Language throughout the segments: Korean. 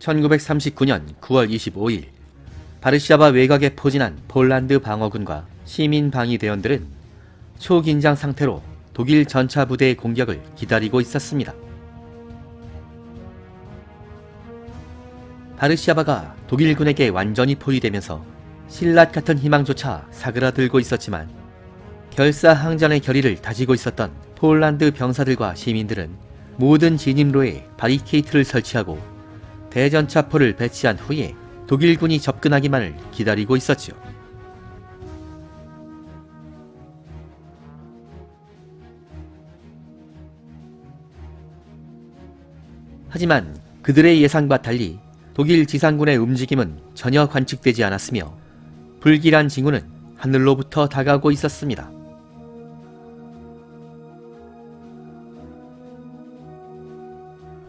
1939년 9월 25일 바르샤바 외곽에 포진한 폴란드 방어군과 시민 방위대원들은 초긴장 상태로 독일 전차 부대의 공격을 기다리고 있었습니다. 바르샤바가 독일군에게 완전히 포위되면서 신라 같은 희망조차 사그라들고 있었지만 결사항전의 결의를 다지고 있었던 폴란드 병사들과 시민들은 모든 진입로에 바리케이트를 설치하고 대전차포를 배치한 후에 독일군이 접근하기만을 기다리고 있었죠. 하지만 그들의 예상과 달리 독일 지상군의 움직임은 전혀 관측되지 않았으며 불길한 징후는 하늘로부터 다가오고 있었습니다.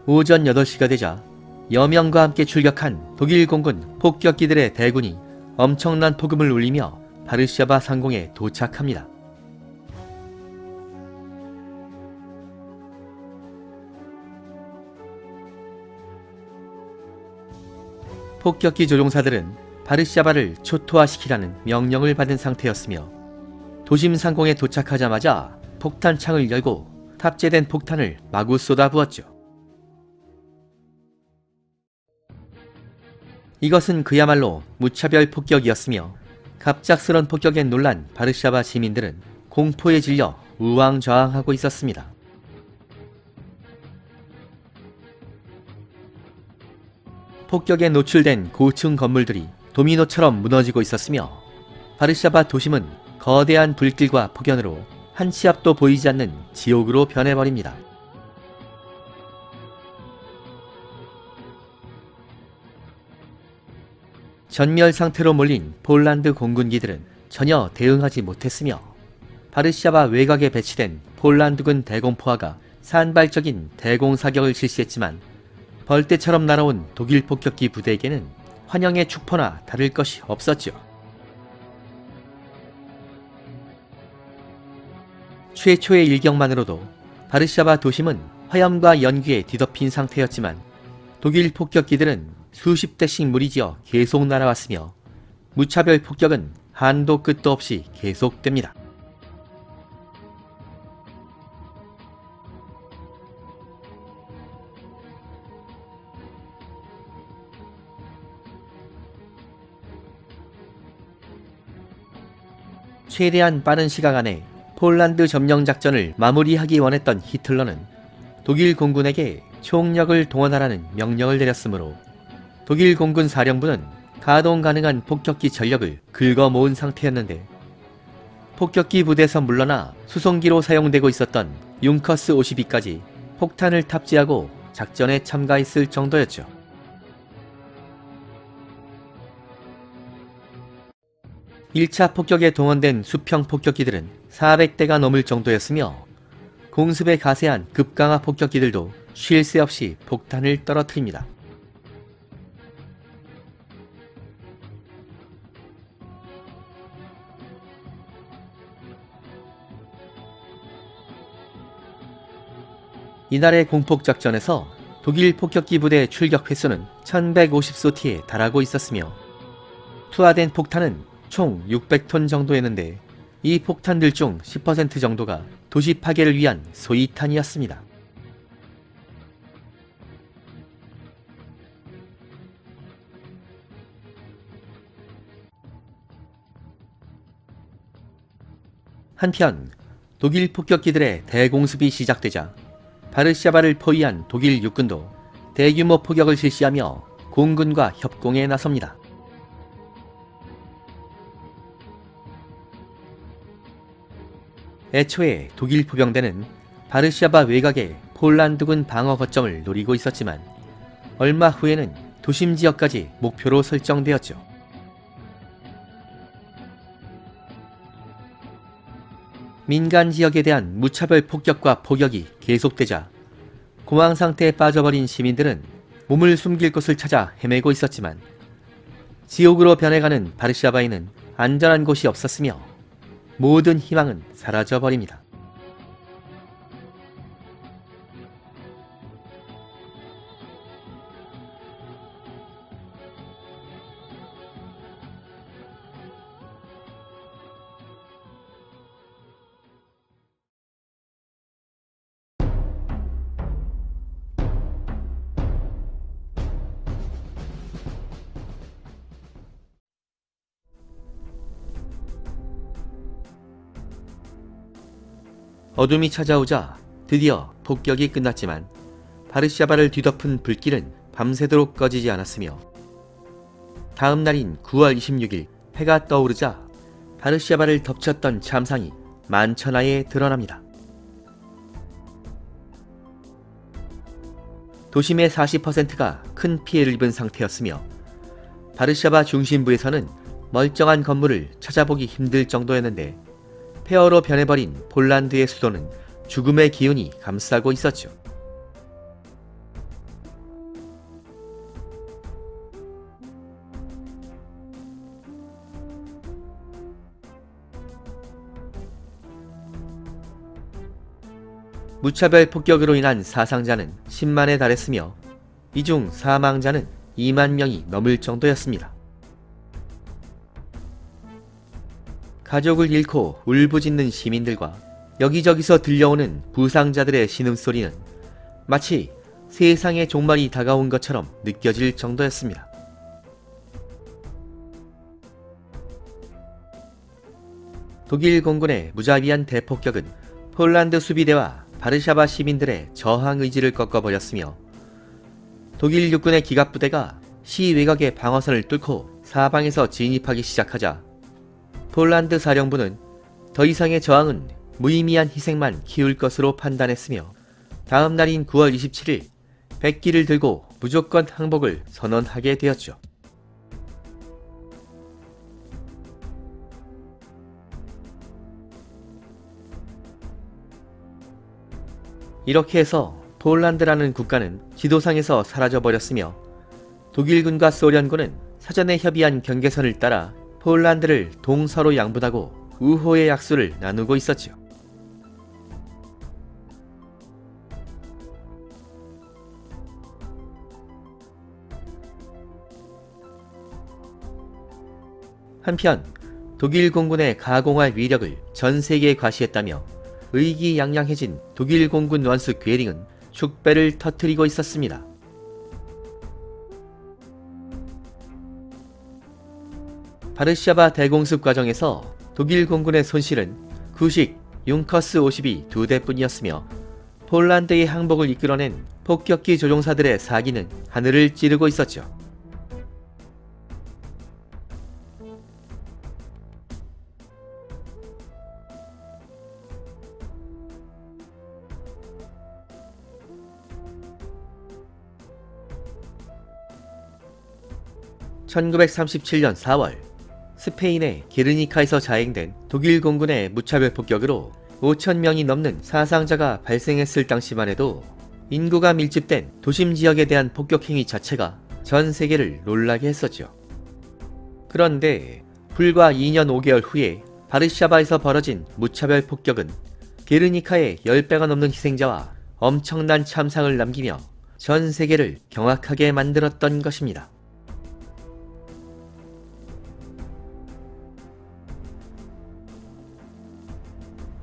오전 8시가 되자 여명과 함께 출격한 독일 공군 폭격기들의 대군이 엄청난 폭음을 울리며 바르샤바 상공에 도착합니다. 폭격기 조종사들은 바르샤바를 초토화시키라는 명령을 받은 상태였으며 도심 상공에 도착하자마자 폭탄창을 열고 탑재된 폭탄을 마구 쏟아부었죠. 이것은 그야말로 무차별 폭격이었으며 갑작스런 폭격에 놀란 바르샤바 시민들은 공포에 질려 우왕좌왕하고 있었습니다. 폭격에 노출된 고층 건물들이 도미노처럼 무너지고 있었으며 바르샤바 도심은 거대한 불길과 폭연으로 한 치 앞도 보이지 않는 지옥으로 변해버립니다. 전멸 상태로 몰린 폴란드 공군기들은 전혀 대응하지 못했으며 바르샤바 외곽에 배치된 폴란드군 대공포화가 산발적인 대공사격을 실시했지만 벌떼처럼 날아온 독일 폭격기 부대에게는 환영의 축포나 다를 것이 없었죠. 최초의 일격만으로도 바르샤바 도심은 화염과 연기에 뒤덮인 상태였지만 독일 폭격기들은 수십 대씩 무리지어 계속 날아왔으며 무차별 폭격은 한도 끝도 없이 계속됩니다. 최대한 빠른 시간 안에 폴란드 점령 작전을 마무리하기 원했던 히틀러는 독일 공군에게 총력을 동원하라는 명령을 내렸으므로 독일 공군 사령부는 가동 가능한 폭격기 전력을 긁어 모은 상태였는데 폭격기 부대에서 물러나 수송기로 사용되고 있었던 융커스 52까지 폭탄을 탑재하고 작전에 참가했을 정도였죠. (1차) 폭격에 동원된 수평 폭격기들은 400대가 넘을 정도였으며 공습에 가세한 급강화 폭격기들도 쉴 새 없이 폭탄을 떨어뜨립니다. 이날의 공폭작전에서 독일 폭격기 부대의 출격 횟수는 1150소티에 달하고 있었으며 투하된 폭탄은 총 600톤 정도였는데 이 폭탄들 중 10% 정도가 도시 파괴를 위한 소위탄이었습니다. 한편 독일 폭격기들의 대공습이 시작되자 바르샤바를 포위한 독일 육군도 대규모 포격을 실시하며 공군과 협공에 나섭니다. 애초에 독일 포병대는 바르샤바 외곽의 폴란드군 방어 거점을 노리고 있었지만 얼마 후에는 도심 지역까지 목표로 설정되었죠. 민간 지역에 대한 무차별 폭격과 포격이 계속되자 공황 상태에 빠져버린 시민들은 몸을 숨길 곳을 찾아 헤매고 있었지만 지옥으로 변해가는 바르샤바에는 안전한 곳이 없었으며 모든 희망은 사라져버립니다. 어둠이 찾아오자 드디어 폭격이 끝났지만 바르샤바를 뒤덮은 불길은 밤새도록 꺼지지 않았으며 다음 날인 9월 26일 해가 떠오르자 바르샤바를 덮쳤던 참상이 만천하에 드러납니다. 도심의 40%가 큰 피해를 입은 상태였으며 바르샤바 중심부에서는 멀쩡한 건물을 찾아보기 힘들 정도였는데 폐허로 변해버린 폴란드의 수도는 죽음의 기운이 감싸고 있었죠. 무차별 폭격으로 인한 사상자는 10만에 달했으며 이 중 사망자는 2만 명이 넘을 정도였습니다. 가족을 잃고 울부짖는 시민들과 여기저기서 들려오는 부상자들의 신음소리는 마치 세상의 종말이 다가온 것처럼 느껴질 정도였습니다. 독일 공군의 무자비한 대폭격은 폴란드 수비대와 바르샤바 시민들의 저항 의지를 꺾어버렸으며 독일 육군의 기갑부대가 시 외곽의 방어선을 뚫고 사방에서 진입하기 시작하자 폴란드 사령부는 더 이상의 저항은 무의미한 희생만 키울 것으로 판단했으며 다음 날인 9월 27일 백기를 들고 무조건 항복을 선언하게 되었죠. 이렇게 해서 폴란드라는 국가는 지도상에서 사라져버렸으며 독일군과 소련군은 사전에 협의한 경계선을 따라 폴란드를 동서로 양분하고 우호의 약수를 나누고 있었죠. 한편 독일 공군의 가공할 위력을 전 세계에 과시했다며 의기양양해진 독일 공군 원수 괴링은 축배를 터뜨리고 있었습니다. 바르샤바 대공습 과정에서 독일 공군의 손실은 구식 융커스 50이 2대뿐이었으며 폴란드의 항복을 이끌어낸 폭격기 조종사들의 사기는 하늘을 찌르고 있었죠. (1937년 4월) 스페인의 게르니카에서 자행된 독일 공군의 무차별 폭격으로 5,000명이 넘는 사상자가 발생했을 당시만 해도 인구가 밀집된 도심 지역에 대한 폭격 행위 자체가 전 세계를 놀라게 했었죠. 그런데 불과 2년 5개월 후에 바르샤바에서 벌어진 무차별 폭격은 게르니카의 10배가 넘는 희생자와 엄청난 참상을 남기며 전 세계를 경악하게 만들었던 것입니다.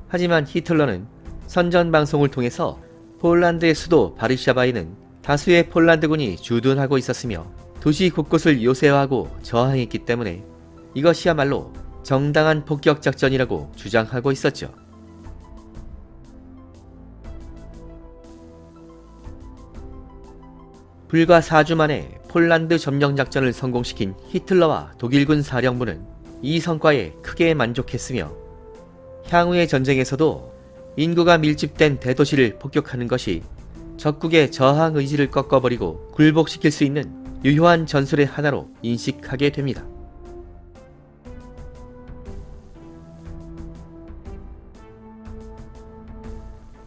하지만 히틀러는 선전방송을 통해서 폴란드의 수도 바르샤바에는 다수의 폴란드군이 주둔하고 있었으며 도시 곳곳을 요새화하고 저항했기 때문에 이것이야말로 정당한 폭격작전이라고 주장하고 있었죠. 불과 4주 만에 폴란드 점령작전을 성공시킨 히틀러와 독일군 사령부는 이 성과에 크게 만족했으며 향후의 전쟁에서도 인구가 밀집된 대도시를 폭격하는 것이 적국의 저항 의지를 꺾어버리고 굴복시킬 수 있는 유효한 전술의 하나로 인식하게 됩니다.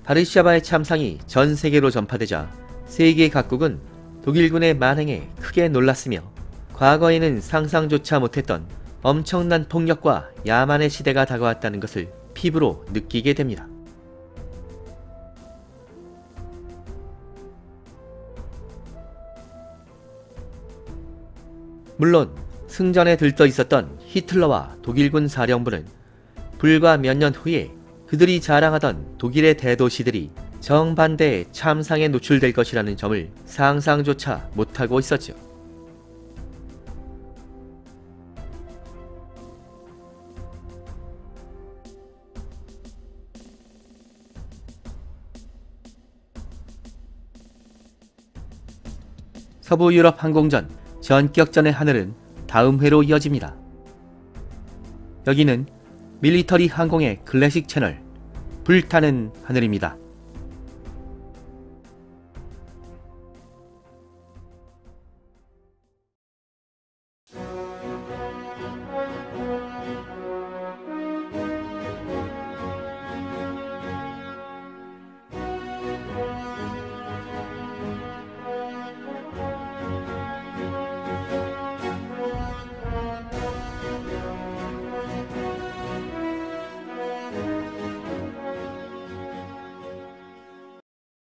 바르샤바의 참상이 전 세계로 전파되자 세계 각국은 독일군의 만행에 크게 놀랐으며 과거에는 상상조차 못했던 엄청난 폭력과 야만의 시대가 다가왔다는 것을 피부로 느끼게 됩니다. 물론 승전에 들떠 있었던 히틀러와 독일군 사령부는 불과 몇 년 후에 그들이 자랑하던 독일의 대도시들이 정반대의 참상에 노출될 것이라는 점을 상상조차 못하고 있었죠. 서부 유럽 항공전 전격전의 하늘은 다음 회로 이어집니다. 여기는 밀리터리 항공의 클래식 채널 불타는 하늘입니다.